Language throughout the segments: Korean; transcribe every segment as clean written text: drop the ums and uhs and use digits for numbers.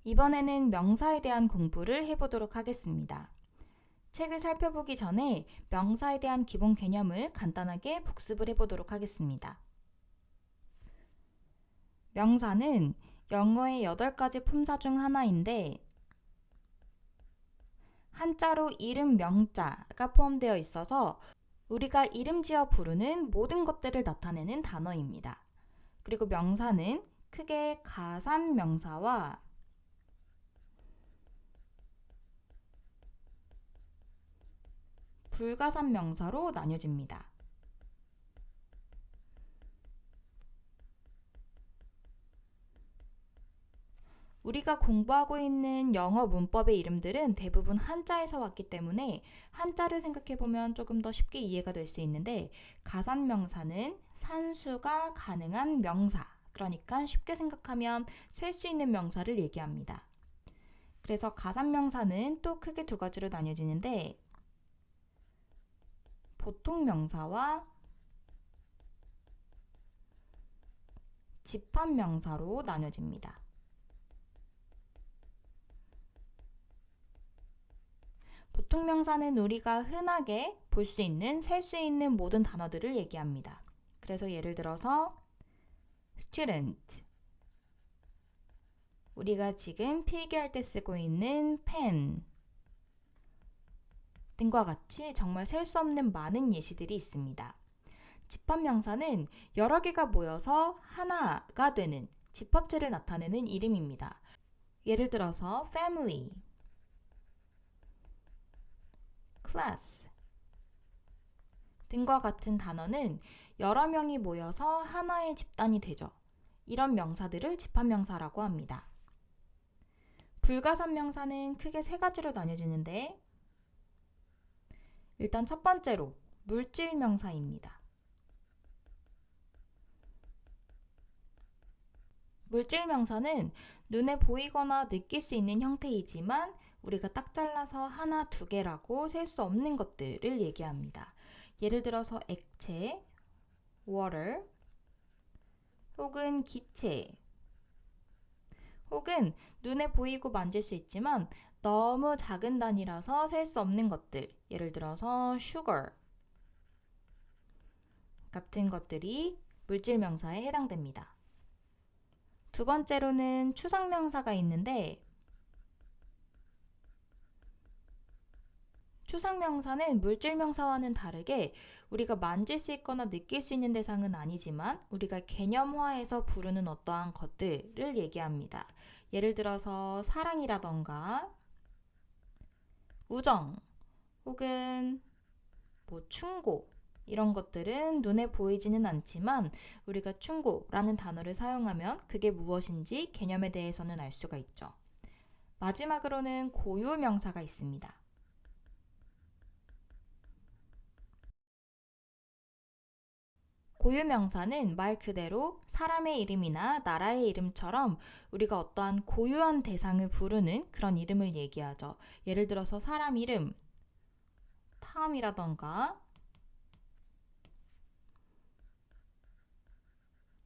이번에는 명사에 대한 공부를 해보도록 하겠습니다. 책을 살펴보기 전에 명사에 대한 기본 개념을 간단하게 복습을 해보도록 하겠습니다. 명사는 영어의 8가지 품사 중 하나인데 한자로 이름 명자가 포함되어 있어서 우리가 이름 지어 부르는 모든 것들을 나타내는 단어입니다. 그리고 명사는 크게 가산명사와 불가산명사로 나뉘어집니다. 우리가 공부하고 있는 영어 문법의 이름들은 대부분 한자에서 왔기 때문에 한자를 생각해보면 조금 더 쉽게 이해가 될 수 있는데 가산명사는 산수가 가능한 명사, 그러니까 쉽게 생각하면 셀 수 있는 명사를 얘기합니다. 그래서 가산명사는 또 크게 2가지로 나뉘어지는데 보통명사와 집합명사로 나뉘어집니다. 보통명사는 우리가 흔하게 볼 수 있는, 셀 수 있는 모든 단어들을 얘기합니다. 그래서 예를 들어서 student, 우리가 지금 필기할 때 쓰고 있는 펜 등과 같이 정말 셀 수 없는 많은 예시들이 있습니다. 집합명사는 여러 개가 모여서 하나가 되는 집합체를 나타내는 이름입니다. 예를 들어서 family, class 등과 같은 단어는 여러 명이 모여서 하나의 집단이 되죠. 이런 명사들을 집합명사라고 합니다. 불가산명사는 크게 3가지로 나뉘어지는데 일단 첫 번째로 물질명사입니다. 물질명사는 눈에 보이거나 느낄 수 있는 형태이지만 우리가 딱 잘라서 하나, 2개라고 셀 수 없는 것들을 얘기합니다. 예를 들어서 액체, water, 혹은 기체, 혹은 눈에 보이고 만질 수 있지만 너무 작은 단위라서 셀 수 없는 것들, 예를 들어서 sugar 같은 것들이 물질명사에 해당됩니다. 2번째로는 추상명사가 있는데 추상명사는 물질명사와는 다르게 우리가 만질 수 있거나 느낄 수 있는 대상은 아니지만 우리가 개념화해서 부르는 어떠한 것들을 얘기합니다. 예를 들어서 사랑이라던가 우정 혹은 충고, 이런 것들은 눈에 보이지는 않지만 우리가 충고라는 단어를 사용하면 그게 무엇인지 개념에 대해서는 알 수가 있죠. 마지막으로는 고유명사가 있습니다. 고유명사는 말 그대로 사람의 이름이나 나라의 이름처럼 우리가 어떠한 고유한 대상을 부르는 그런 이름을 얘기하죠. 예를 들어서 사람 이름, 탐이라던가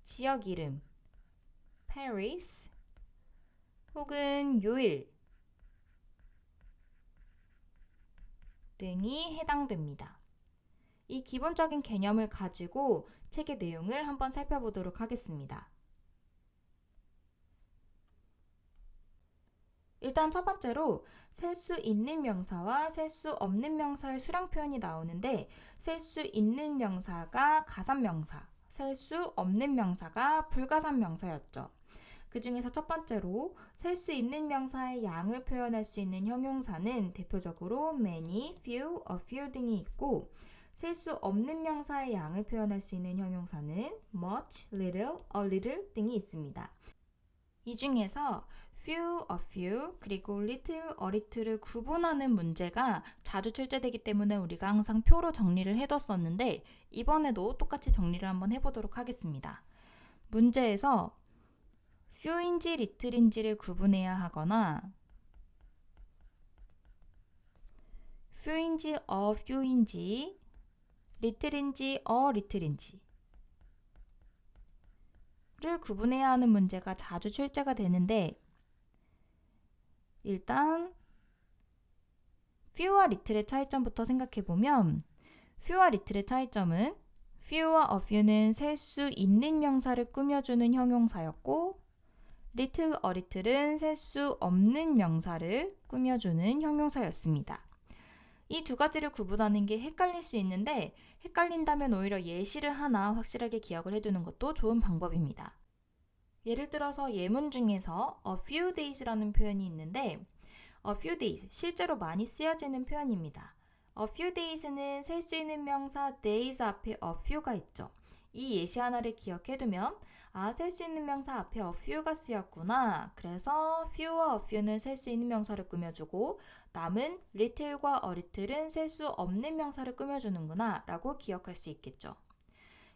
지역 이름, Paris, 혹은 요일 등이 해당됩니다. 이 기본적인 개념을 가지고 책의 내용을 한번 살펴보도록 하겠습니다. 일단 첫 번째로 셀 수 있는 명사와 셀 수 없는 명사의 수량 표현이 나오는데 셀 수 있는 명사가 가산명사, 셀 수 없는 명사가 불가산명사였죠. 그 중에서 첫 번째로 셀 수 있는 명사의 양을 표현할 수 있는 형용사는 대표적으로 many, few, a few 등이 있고 셀 수 없는 명사의 양을 표현할 수 있는 형용사는 much, little, a little 등이 있습니다. 이 중에서 few, a few, 그리고 little, a little를 구분하는 문제가 자주 출제되기 때문에 우리가 항상 표로 정리를 해뒀었는데 이번에도 똑같이 정리를 한번 해보도록 하겠습니다. 문제에서 few인지 little인지를 구분해야 하거나 few인지 a few인지 little인지 a little인지 를 구분해야 하는 문제가 자주 출제가 되는데 일단 few와 little의 차이점부터 생각해보면 few와 little의 차이점은 few와 a few는 셀 수 있는 명사를 꾸며주는 형용사였고 little, a little은 셀 수 없는 명사를 꾸며주는 형용사였습니다. 이 두 가지를 구분하는 게 헷갈릴 수 있는데 헷갈린다면 오히려 예시를 하나 확실하게 기억을 해두는 것도 좋은 방법입니다. 예를 들어서 예문 중에서 a few days라는 표현이 있는데 a few days, 실제로 많이 쓰여지는 표현입니다. a few days는 셀 수 있는 명사 days 앞에 a few가 있죠. 이 예시 하나를 기억해두면 셀 수 있는 명사 앞에 a few가 쓰였구나. 그래서 few와 a few는 셀 수 있는 명사를 꾸며주고 남은 little과 a little은 셀 수 없는 명사를 꾸며주는구나 라고 기억할 수 있겠죠.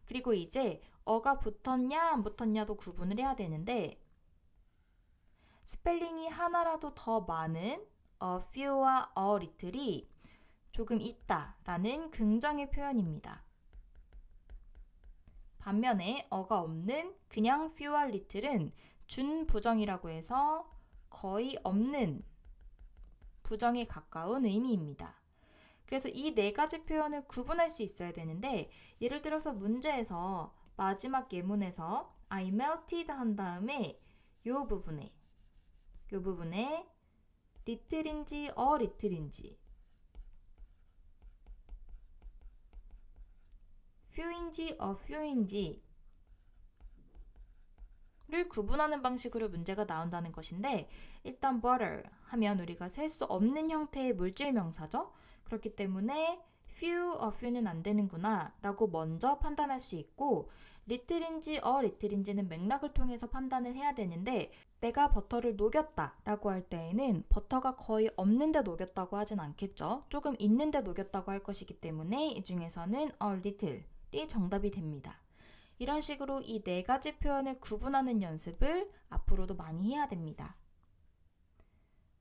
그리고 이제 어가 붙었냐 안 붙었냐도 구분을 해야 되는데 스펠링이 하나라도 더 많은 a few와 a little이 조금 있다라는 긍정의 표현입니다. 반면에 어가 없는 그냥 few와 little은 준부정이라고 해서 거의 없는 부정에 가까운 의미입니다. 그래서 이 네 가지 표현을 구분할 수 있어야 되는데 예를 들어서 문제에서 마지막 예문에서 I melted 한 다음에 요 부분에 little인지 a little인지 few인지 a few인지 를 구분하는 방식으로 문제가 나온다는 것인데 일단 butter 하면 우리가 셀 수 없는 형태의 물질 명사죠. 그렇기 때문에 few, a few는 안 되는구나 라고 먼저 판단할 수 있고 little인지 a little인지는 맥락을 통해서 판단을 해야 되는데 내가 버터를 녹였다 라고 할 때에는 버터가 거의 없는데 녹였다고 하진 않겠죠. 조금 있는데 녹였다고 할 것이기 때문에 이 중에서는 a little이 정답이 됩니다. 이런 식으로 이 네 가지 표현을 구분하는 연습을 앞으로도 많이 해야 됩니다.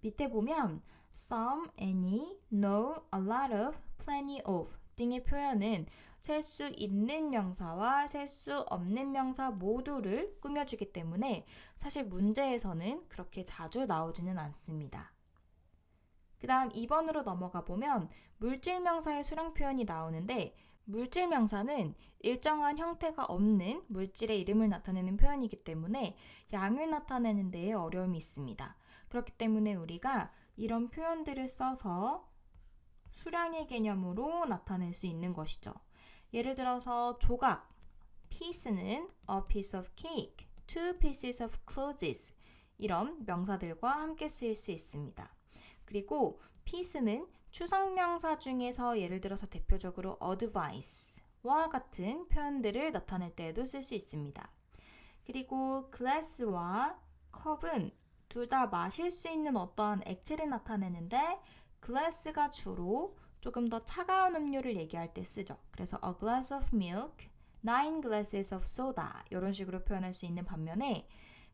밑에 보면 some, any, no, a lot of, plenty of 등의 표현은 셀 수 있는 명사와 셀 수 없는 명사 모두를 꾸며주기 때문에 사실 문제에서는 그렇게 자주 나오지는 않습니다. 그 다음 2번으로 넘어가 보면 물질 명사의 수량 표현이 나오는데 물질 명사는 일정한 형태가 없는 물질의 이름을 나타내는 표현이기 때문에 양을 나타내는 데에 어려움이 있습니다. 그렇기 때문에 우리가 이런 표현들을 써서 수량의 개념으로 나타낼 수 있는 것이죠. 예를 들어서 조각, piece는 a piece of cake, two pieces of clothes 이런 명사들과 함께 쓰일 수 있습니다. 그리고 piece는 추상명사 중에서 예를 들어서 대표적으로 advice와 같은 표현들을 나타낼 때에도 쓸 수 있습니다. 그리고 glass와 컵은 둘 다 마실 수 있는 어떠한 액체를 나타내는데 glass가 주로 조금 더 차가운 음료를 얘기할 때 쓰죠. 그래서 a glass of milk, 9 glasses of soda 이런 식으로 표현할 수 있는 반면에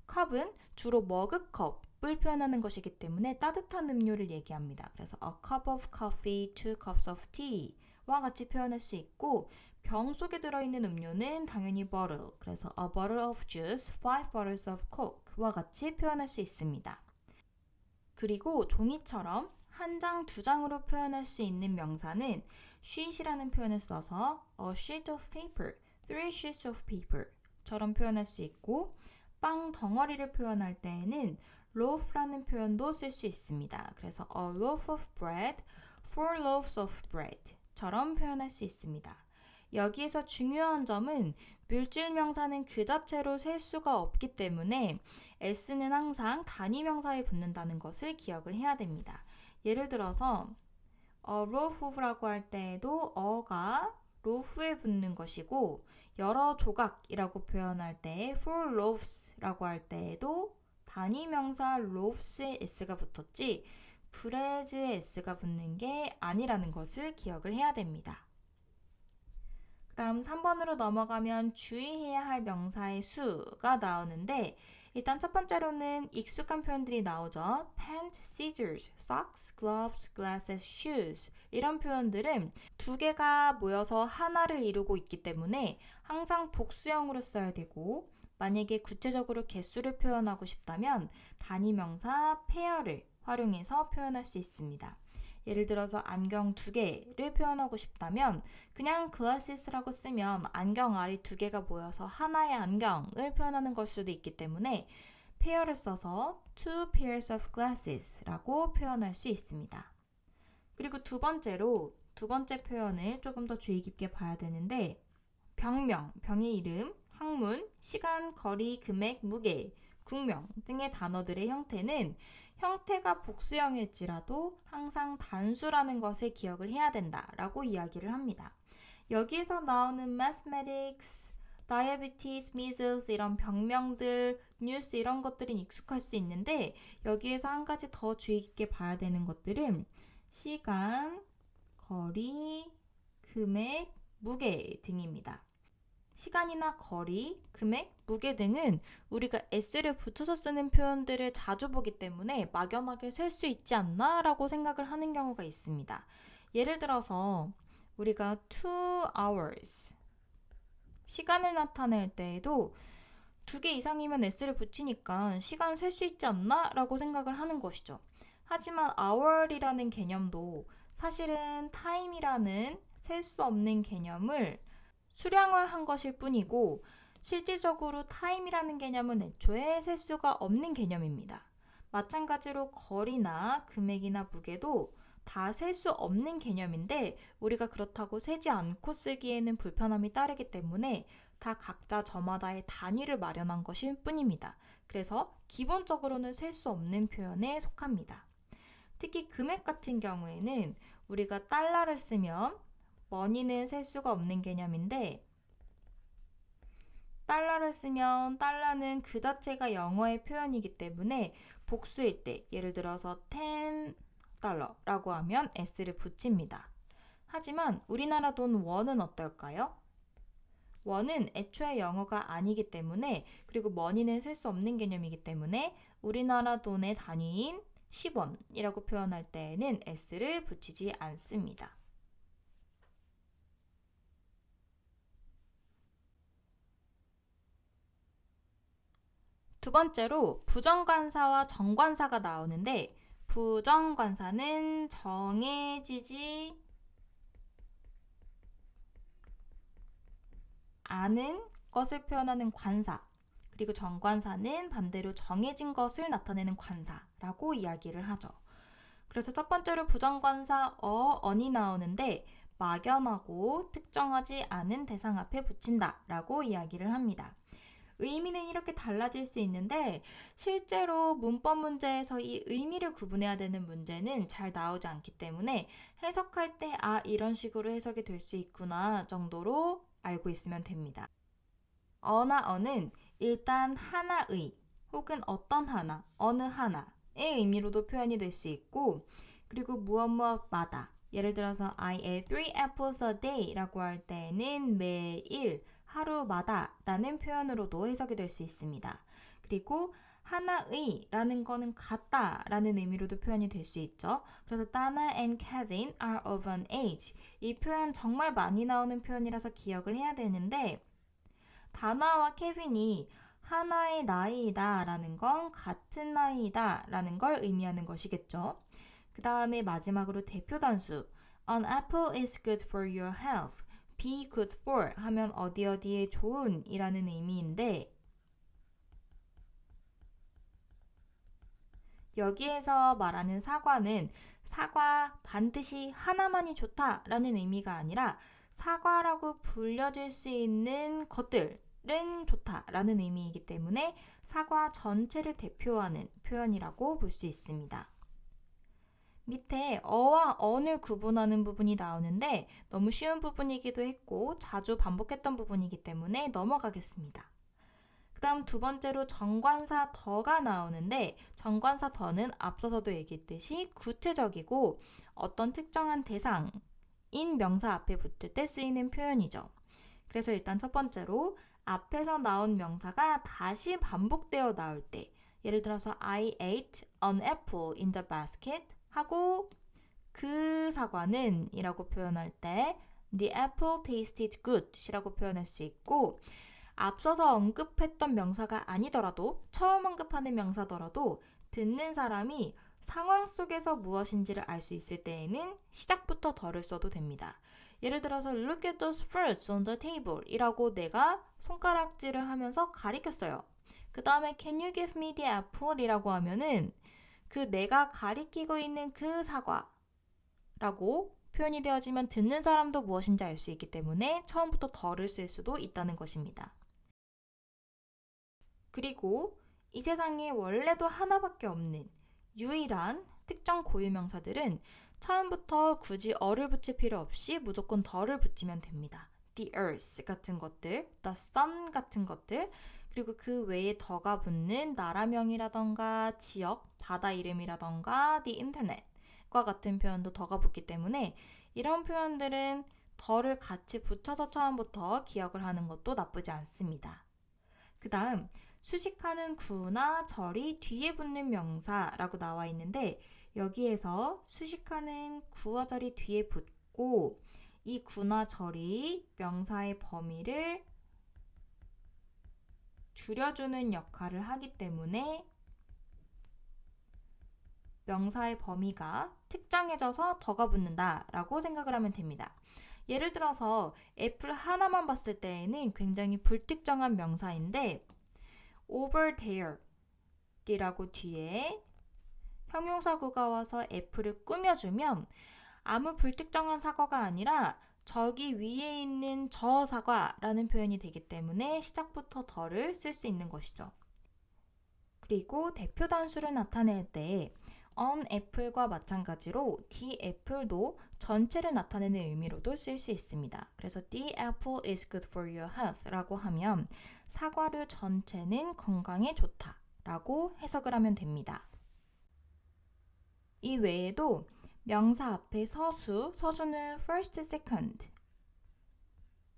컵은 주로 머그컵을 표현하는 것이기 때문에 따뜻한 음료를 얘기합니다. 그래서 a cup of coffee, 2 cups of tea와 같이 표현할 수 있고 병 속에 들어있는 음료는 당연히 bottle, 그래서 a bottle of juice, 5 bottles of coke와 같이 표현할 수 있습니다. 그리고 종이처럼 한 장, 두 장으로 표현할 수 있는 명사는 sheet이라는 표현을 써서 a sheet of paper, 3 sheets of paper 처럼 표현할 수 있고 빵 덩어리를 표현할 때에는 loaf라는 표현도 쓸 수 있습니다. 그래서 a loaf of bread, 4 loaves of bread 처럼 표현할 수 있습니다. 여기에서 중요한 점은 물질 명사는 그 자체로 셀 수가 없기 때문에 s는 항상 단위 명사에 붙는다는 것을 기억을 해야 됩니다. 예를 들어서 a loaf of라고 할 때에도 a가 loaf에 붙는 것이고 여러 조각이라고 표현할 때 4 loaves라고 할 때에도 단위 명사 loaves에 s가 붙었지 bread에 s가 붙는 게 아니라는 것을 기억을 해야 됩니다. 그 다음 3번으로 넘어가면 주의해야 할 명사의 수가 나오는데 일단 첫 번째로는 익숙한 표현들이 나오죠. pants, scissors, socks, gloves, glasses, shoes 이런 표현들은 두 개가 모여서 하나를 이루고 있기 때문에 항상 복수형으로 써야 되고 만약에 구체적으로 개수를 표현하고 싶다면 단위 명사 pair를 활용해서 표현할 수 있습니다. 예를 들어서 안경 2개를 표현하고 싶다면 그냥 glasses라고 쓰면 안경 알이 2개가 모여서 하나의 안경을 표현하는 걸 수도 있기 때문에 pair를 써서 two pairs of glasses라고 표현할 수 있습니다. 그리고 두 번째 표현을 조금 더 주의 깊게 봐야 되는데 병명, 병의 이름, 학문, 시간, 거리, 금액, 무게, 국명 등의 단어들의 형태는 형태가 복수형일지라도 항상 단수라는 것을 기억을 해야 된다라고 이야기를 합니다. 여기에서 나오는 mathematics, diabetes, measles 이런 병명들, 뉴스 이런 것들은 익숙할 수 있는데 여기에서 한 가지 더 주의 깊게 봐야 되는 것들은 시간, 거리, 금액, 무게 등입니다. 시간이나 거리, 금액, 무게 등은 우리가 s를 붙여서 쓰는 표현들을 자주 보기 때문에 막연하게 셀 수 있지 않나 라고 생각을 하는 경우가 있습니다. 예를 들어서 우리가 2 hours 시간을 나타낼 때에도 2개 이상이면 s를 붙이니까 시간 셀 수 있지 않나 라고 생각을 하는 것이죠. 하지만 hour이라는 개념도 사실은 time이라는 셀 수 없는 개념을 수량화한 것일 뿐이고 실질적으로 time이라는 개념은 애초에 셀 수가 없는 개념입니다. 마찬가지로 거리나 금액이나 무게도 다 셀 수 없는 개념인데 우리가 그렇다고 세지 않고 쓰기에는 불편함이 따르기 때문에 다 각자 저마다의 단위를 마련한 것일 뿐입니다. 그래서 기본적으로는 셀 수 없는 표현에 속합니다. 특히 금액 같은 경우에는 우리가 달러를 쓰면 머니는 셀 수가 없는 개념인데 달러를 쓰면 달러는 그 자체가 영어의 표현이기 때문에 복수일 때 예를 들어서 10달러라고 하면 s를 붙입니다. 하지만 우리나라 돈 원은 어떨까요? 원은 애초에 영어가 아니기 때문에 그리고 머니는 셀 수 없는 개념이기 때문에 우리나라 돈의 단위인 10원이라고 표현할 때에는 s를 붙이지 않습니다. 두 번째로 부정관사와 정관사가 나오는데 부정관사는 정해지지 않은 것을 표현하는 관사, 그리고 정관사는 반대로 정해진 것을 나타내는 관사라고 이야기를 하죠. 그래서 첫 번째로 부정관사 on이 나오는데 막연하고 특정하지 않은 대상 앞에 붙인다 라고 이야기를 합니다. 의미는 이렇게 달라질 수 있는데 실제로 문법 문제에서 이 의미를 구분해야 되는 문제는 잘 나오지 않기 때문에 해석할 때 이런 식으로 해석이 될 수 있구나 정도로 알고 있으면 됩니다. 어나 어는 일단 하나의 혹은 어떤 하나, 어느 하나의 의미로도 표현이 될 수 있고 그리고 무엇무엇마다 예를 들어서 I eat 3 apples a day 라고 할 때는 매일 하루마다 라는 표현으로도 해석이 될 수 있습니다. 그리고 하나의 라는 거는 같다 라는 의미로도 표현이 될 수 있죠. 그래서 Dana and Kevin are of an age. 이 표현 정말 많이 나오는 표현이라서 기억을 해야 되는데 다나와 케빈이 하나의 나이이다 라는 건 같은 나이이다 라는 걸 의미하는 것이겠죠. 그 다음에 마지막으로 대표 단수 An apple is good for your health. be good for 하면 어디에 좋은 이라는 의미인데 여기에서 말하는 사과는 사과 반드시 하나만이 좋다라는 의미가 아니라 사과라고 불려질 수 있는 것들은 좋다라는 의미이기 때문에 사과 전체를 대표하는 표현이라고 볼 수 있습니다. 밑에 어와 언을 구분하는 부분이 나오는데 너무 쉬운 부분이기도 했고 자주 반복했던 부분이기 때문에 넘어가겠습니다. 그 다음 두 번째로 정관사 더가 나오는데 정관사 더는 앞서서도 얘기했듯이 구체적이고 어떤 특정한 대상인 명사 앞에 붙을 때 쓰이는 표현이죠. 그래서 일단 첫 번째로 앞에서 나온 명사가 다시 반복되어 나올 때 예를 들어서 I ate an apple in the basket 하고 그 사과는 이라고 표현할 때 The apple tasted good 이라고 표현할 수 있고 앞서서 언급했던 명사가 아니더라도 처음 언급하는 명사더라도 듣는 사람이 상황 속에서 무엇인지를 알 수 있을 때에는 시작부터 덜을 써도 됩니다. 예를 들어서 Look at those fruits on the table 이라고 내가 손가락질을 하면서 가리켰어요. 그 다음에 Can you give me the apple? 이라고 하면은 그 내가 가리키고 있는 그 사과라고 표현이 되어지면 듣는 사람도 무엇인지 알 수 있기 때문에 처음부터 덜을 쓸 수도 있다는 것입니다. 그리고 이 세상에 원래도 하나밖에 없는 유일한 특정 고유명사들은 처음부터 굳이 어를 붙일 필요 없이 무조건 덜을 붙이면 됩니다. The earth 같은 것들, the sun 같은 것들, 그리고 그 외에 더가 붙는 나라명이라던가 지역, 바다 이름이라던가 the internet과 같은 표현도 더가 붙기 때문에 이런 표현들은 덜을 같이 붙여서 처음부터 기억을 하는 것도 나쁘지 않습니다. 그 다음 수식하는 구나 절이 뒤에 붙는 명사라고 나와 있는데 여기에서 수식하는 구와 절이 뒤에 붙고 이 구나 절이 명사의 범위를 줄여주는 역할을 하기 때문에 명사의 범위가 특정해져서 더가 붙는다라고 생각을 하면 됩니다. 예를 들어서 애플 하나만 봤을 때에는 굉장히 불특정한 명사인데 over there 이라고 뒤에 형용사구가 와서 애플을 꾸며주면 아무 불특정한 사과가 아니라 저기 위에 있는 저 사과라는 표현이 되기 때문에 시작부터 더를 쓸 수 있는 것이죠. 그리고 대표 단수를 나타낼 때 on apple과 마찬가지로 the apple도 전체를 나타내는 의미로도 쓸 수 있습니다. 그래서 the apple is good for your health 라고 하면 사과류 전체는 건강에 좋다 라고 해석을 하면 됩니다. 이 외에도 명사 앞에 서수는 first, second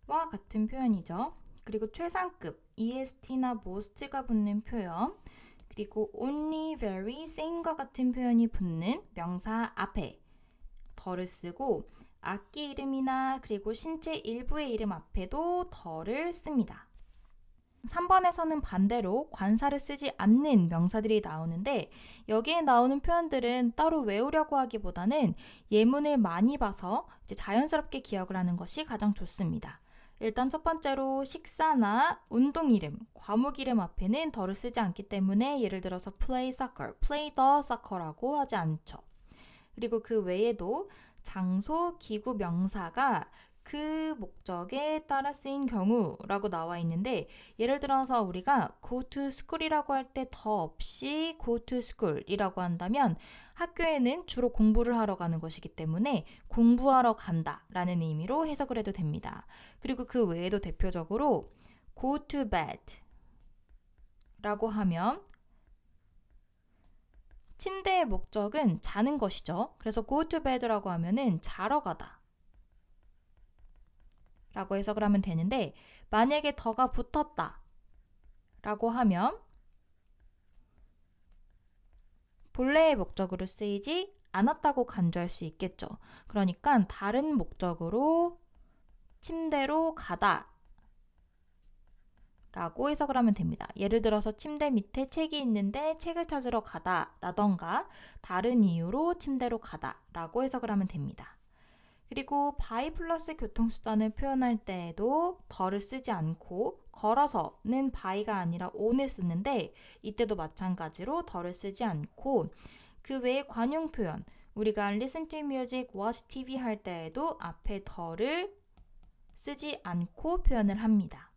와 같은 표현이죠. 그리고 최상급, est나 most가 붙는 표현, 그리고 only, very, same과 같은 표현이 붙는 명사 앞에 덜을 쓰고 악기 이름이나 그리고 신체 일부의 이름 앞에도 덜을 씁니다. 3번에서는 반대로 관사를 쓰지 않는 명사들이 나오는데 여기에 나오는 표현들은 따로 외우려고 하기보다는 예문을 많이 봐서 이제 자연스럽게 기억을 하는 것이 가장 좋습니다. 일단 첫 번째로 식사나 운동 이름, 과목 이름 앞에는 덜을 쓰지 않기 때문에 예를 들어서 play soccer, play the soccer라고 하지 않죠. 그리고 그 외에도 장소, 기구, 명사가 그 목적에 따라 쓰인 경우라고 나와 있는데 예를 들어서 우리가 go to school이라고 할 때 더 없이 go to school이라고 한다면 학교에는 주로 공부를 하러 가는 것이기 때문에 공부하러 간다 라는 의미로 해석을 해도 됩니다. 그리고 그 외에도 대표적으로 go to bed 라고 하면 침대의 목적은 자는 것이죠. 그래서 go to bed라고 하면은 자러 가다 라고 해석을 하면 되는데 만약에 더가 붙었다 라고 하면 본래의 목적으로 쓰이지 않았다고 간주할 수 있겠죠. 그러니까 다른 목적으로 침대로 가다 라고 해석을 하면 됩니다. 예를 들어서 침대 밑에 책이 있는데 책을 찾으러 가다 라던가 다른 이유로 침대로 가다 라고 해석을 하면 됩니다. 그리고 by 플러스 교통수단을 표현할 때에도 더를 쓰지 않고 걸어서는 by가 아니라 on을 쓰는데 이때도 마찬가지로 더를 쓰지 않고 그 외에 관용 표현 우리가 listen to music, watch TV 할 때에도 앞에 더를 쓰지 않고 표현을 합니다.